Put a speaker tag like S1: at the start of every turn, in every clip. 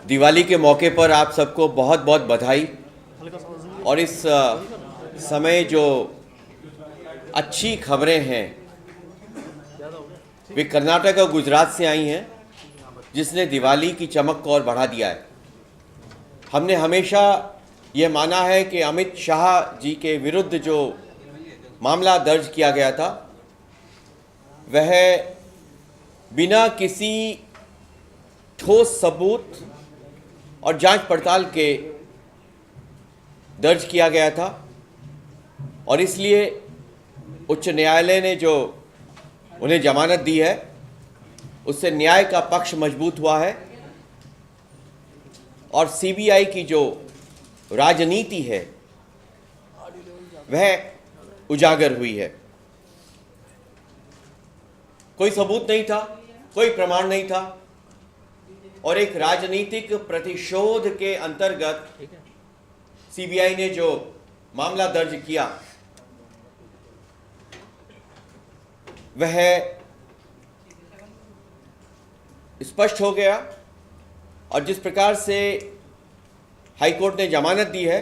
S1: दिवाली के मौके पर आप सबको बहुत बहुत बधाई। और इस समय जो अच्छी खबरें हैं वे कर्नाटक और गुजरात से आई हैं, जिसने दिवाली की चमक को और बढ़ा दिया है। हमने हमेशा ये माना है कि अमित शाह जी के विरुद्ध जो मामला दर्ज किया गया था वह बिना किसी ठोस सबूत और जांच पड़ताल के दर्ज किया गया था, और इसलिए उच्च न्यायालय ने जो उन्हें जमानत दी है उससे न्याय का पक्ष मजबूत हुआ है और सीबीआई की जो राजनीति है वह उजागर हुई है। कोई सबूत नहीं था, कोई प्रमाण नहीं था, और एक राजनीतिक प्रतिशोध के अंतर्गत सीबीआई ने जो मामला दर्ज किया वह स्पष्ट हो गया। और जिस प्रकार से हाईकोर्ट ने जमानत दी है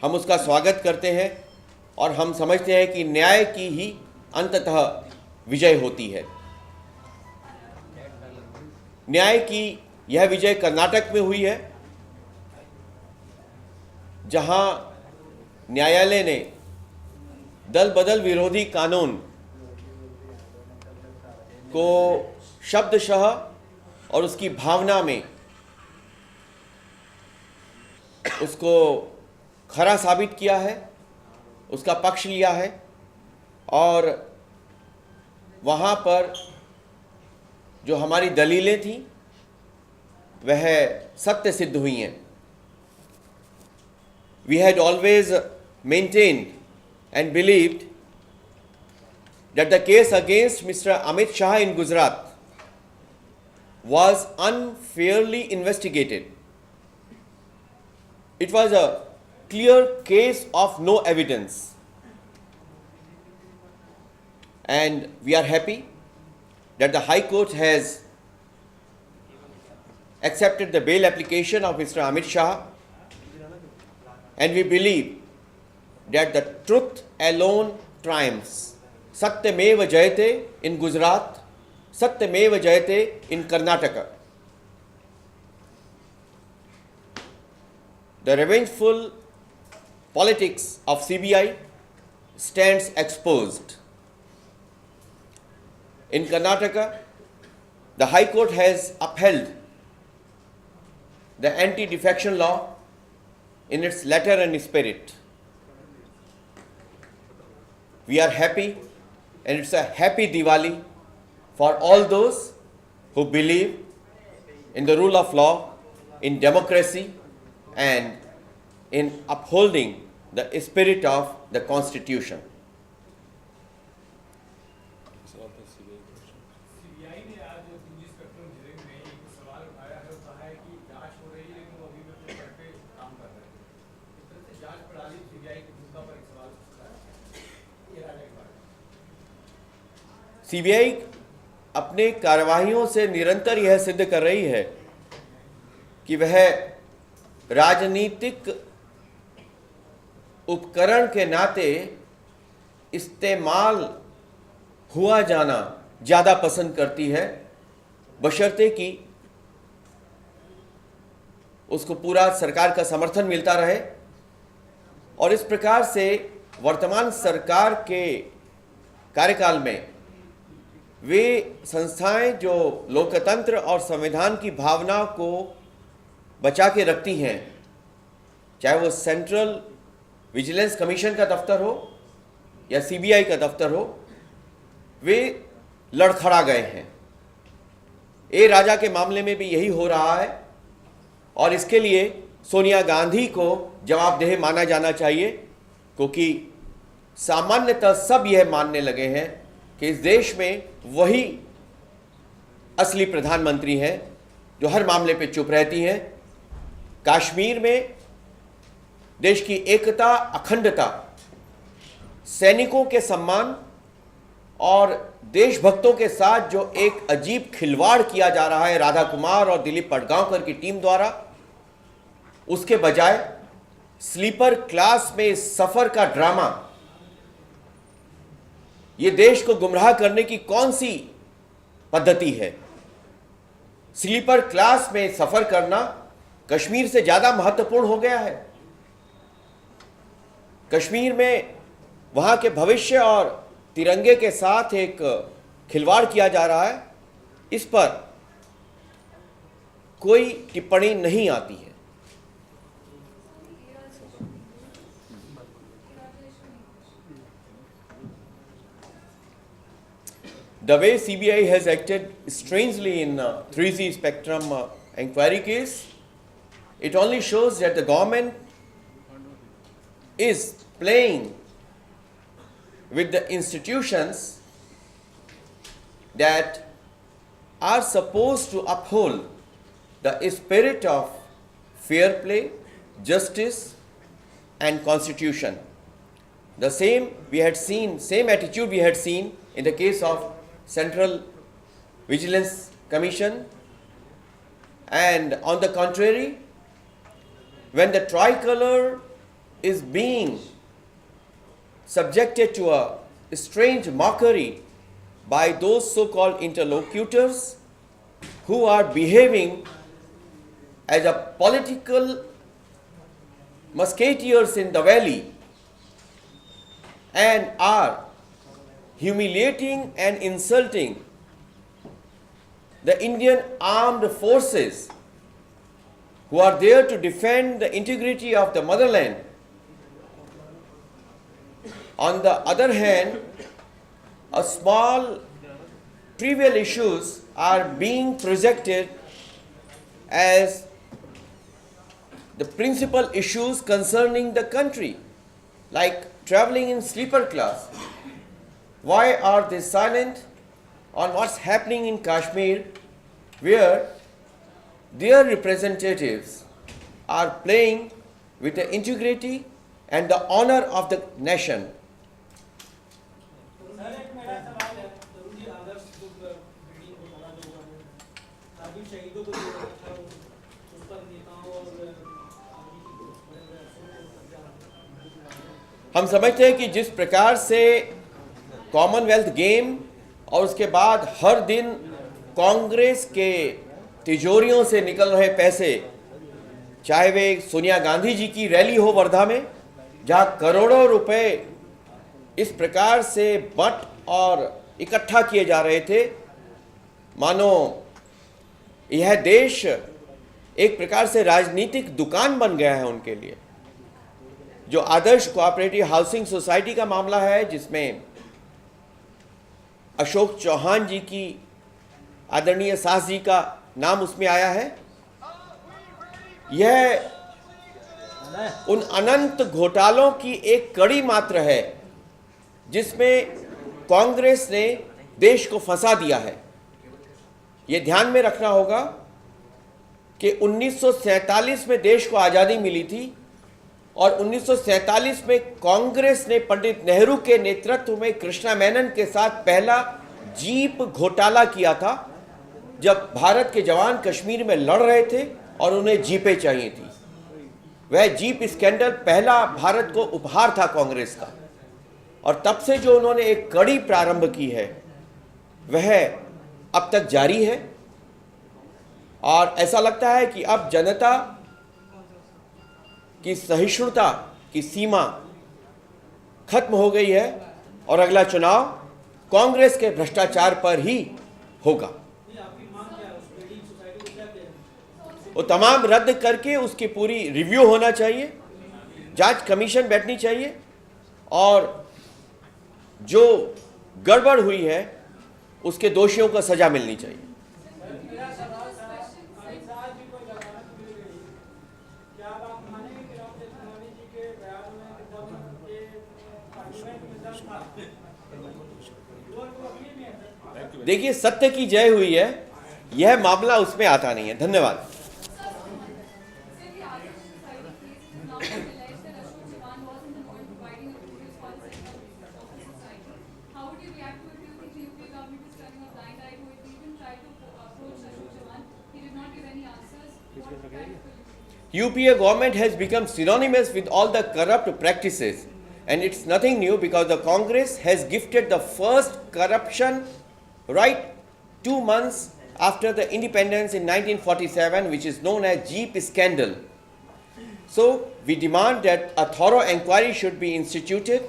S1: हम उसका स्वागत करते हैं और हम समझते हैं कि न्याय की ही अंततः विजय होती है। न्याय की यह विजय कर्नाटक में हुई है, जहां न्यायालय ने दल बदल विरोधी कानून को शब्दशः और उसकी भावना में उसको खरा साबित किया है, उसका पक्ष लिया है और वहाँ पर जो हमारी दलीलें थीं वह सत्य सिद्ध हुई हैं। We had always maintained and believed that the case against Mr. Amit Shah in Gujarat was unfairly investigated. It was a clear case of no evidence. And we are happy that the High Court has accepted the bail application of Mr. Amit Shah, and we believe that the truth alone triumphs. Satyameva Jayate in Gujarat, Satyameva Jayate in Karnataka. The revengeful politics of CBI stands exposed. In Karnataka, the High Court has upheld the anti-defection law in its letter and spirit. We are happy, and it's a happy Diwali for all those who believe in the rule of law, in democracy, and in upholding the spirit of the Constitution.
S2: CBI ने आज Delhi spectrum hearing में एक सवाल उठाया है, कहा है कि जांच हो रही है लेकिन वो अभी भी अपने पद पे काम कर रहे हैं। इस तरह से जांच प्रणाली सीबीआई की भूमिका पर एक सवाल उठता है। ये राजा के बारे में
S1: सीबीआई अपने कार्यवाहियों से निरंतर यह सिद्ध कर रही है कि वह राजनीतिक उपकरण के नाते इस्तेमाल हुआ जाना ज़्यादा पसंद करती है, बशर्ते कि उसको पूरा सरकार का समर्थन मिलता रहे। और इस प्रकार से वर्तमान सरकार के कार्यकाल में वे संस्थाएं जो लोकतंत्र और संविधान की भावना को बचा के रखती हैं, चाहे वो सेंट्रल विजिलेंस कमीशन का दफ्तर हो या सीबीआई का दफ्तर हो, वे लड़खड़ा गए हैं। ए राजा के मामले में भी यही हो रहा है और इसके लिए सोनिया गांधी को जवाबदेह माना जाना चाहिए, क्योंकि सामान्यतः सब यह मानने लगे हैं कि इस देश में वही असली प्रधानमंत्री हैं जो हर मामले पे चुप रहती हैं। कश्मीर में देश की एकता, अखंडता, सैनिकों के सम्मान और देशभक्तों के साथ जो एक अजीब खिलवाड़ किया जा रहा है राधा कुमार और दिलीप पडगांवकर की टीम द्वारा, उसके बजाय स्लीपर क्लास में सफर का ड्रामा, यह देश को गुमराह करने की कौन सी पद्धति है? स्लीपर क्लास में सफर करना कश्मीर से ज्यादा महत्वपूर्ण हो गया है। कश्मीर में वहां के भविष्य और तिरंगे के साथ एक खिलवाड़ किया जा रहा है, इस पर कोई टिप्पणी नहीं आती है। The way CBI has acted strangely in 3G Spectrum inquiry case, it only shows that the government is playing with the institutions that are supposed to uphold the spirit of fair play, justice, and constitution. The same attitude we had seen in the case of Central Vigilance Commission, and on the contrary, when the tricolor is being subjected to a strange mockery by those so-called interlocutors who are behaving as a political musketeers in the valley and are humiliating and insulting the Indian armed forces who are there to defend the integrity of the motherland. On the other hand, a small trivial issues are being projected as the principal issues concerning the country, like traveling in sleeper class. Why are they silent on what's happening in Kashmir, where their representatives are playing with the integrity and the honor of the nation?
S3: Sir एक मेरा सवाल है, तरुण जी आदर्श जो building को बना जो हुआ है, काफी शहीदों को जो रखा हो, उस पर नेताओं और आदमी की
S1: हम समझते हैं कि जिस प्रकार से कॉमनवेल्थ गेम और उसके बाद हर दिन कांग्रेस के तिजोरियों से निकल रहे पैसे, चाहे वे सोनिया गांधी जी की रैली हो वर्धा में, जहां करोड़ों रुपए इस प्रकार से बट और इकट्ठा किए जा रहे थे, मानो यह देश एक प्रकार से राजनीतिक दुकान बन गया है उनके लिए। जो आदर्श कोऑपरेटिव हाउसिंग सोसाइटी का मामला है, जिसमें अशोक चौहान जी की आदरणीय सास जी का नाम उसमें आया है, यह उन अनंत घोटालों की एक कड़ी मात्र है जिसमें कांग्रेस ने देश को फंसा दिया है। यह ध्यान में रखना होगा कि 1947 में देश को आज़ादी मिली थी और 1947 में कांग्रेस ने पंडित नेहरू के नेतृत्व में कृष्णा मेनन के साथ पहला जीप घोटाला किया था, जब भारत के जवान कश्मीर में लड़ रहे थे और उन्हें जीपें चाहिए थी। वह जीप स्कैंडल पहला भारत को उपहार था कांग्रेस का, और तब से जो उन्होंने एक कड़ी प्रारंभ की है वह अब तक जारी है। और ऐसा लगता है कि अब जनता की सहिष्णुता की सीमा खत्म हो गई है और अगला चुनाव कांग्रेस के भ्रष्टाचार पर ही होगा। वो तमाम रद्द करके उसकी पूरी रिव्यू होना चाहिए, जांच कमीशन बैठनी चाहिए और जो गड़बड़ हुई है उसके दोषियों को सजा मिलनी चाहिए। देखिए, सत्य की जय हुई है, यह मामला उसमें आता नहीं है। धन्यवाद।
S4: How would you react to it? Do you think the UP
S1: UPA government has become synonymous with all the corrupt practices, and it's nothing new because the Congress has gifted the first corruption right 2 months after the independence in 1947, which is known as Jeep scandal. So we demand that a thorough inquiry should be instituted.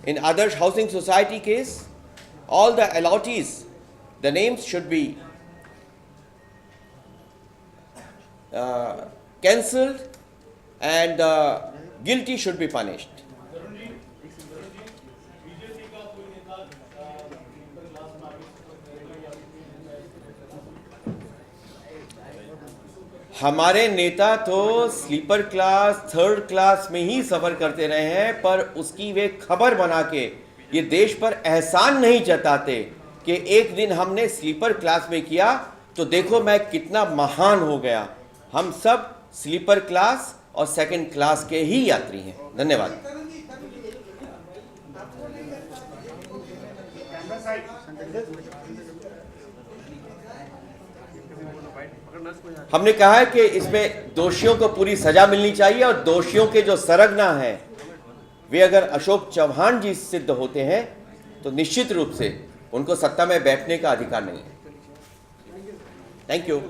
S1: In Adarsh Housing Society case, all the allottees, the names should be cancelled and guilty should be punished.
S2: BJP का कोई नेता ऊपर class में आगे
S1: हमारे नेता तो sleeper class, third class में ही सफर करते रहे हैं, पर उसकी वे खबर बना के ये देश पर एहसान नहीं जताते कि एक दिन हमने स्लीपर क्लास में किया तो देखो मैं कितना महान हो गया। हम सब स्लीपर क्लास और सेकंड क्लास के ही यात्री हैं। धन्यवाद। हमने कहा है कि इसमें दोषियों को पूरी सजा मिलनी चाहिए और दोषियों के जो सरगना हैं वे अगर अशोक चौहान जी सिद्ध होते हैं तो निश्चित रूप से उनको सत्ता में बैठने का अधिकार नहीं है। Thank you.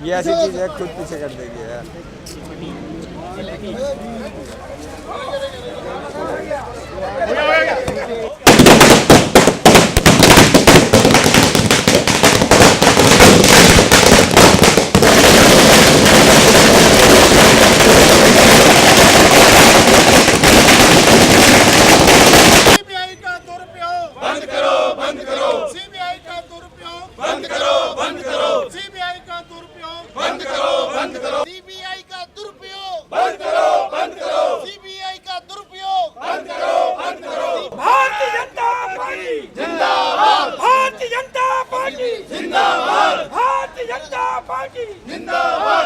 S4: ये ऐसी चीज है खुद पीछे कर देगी यार।
S5: सीबीआई का दुरुपयोग बंद करो, बंद करो। सीबीआई का दुरुपयोग बंद करो, बंद करो। सीबीआई का दुरुपयोग बंद करो, बंद करो। सीबीआई का दुरुपयोग बंद करो, बंद करो। सीबीआई का दुरुपयोग बंद करो, बंद करो। भारतीय जनता पार्टी जिंदाबाद। भारतीय जनता पार्टी जिंदाबाद। भारतीय जनता पार्टी जिंदाबाद।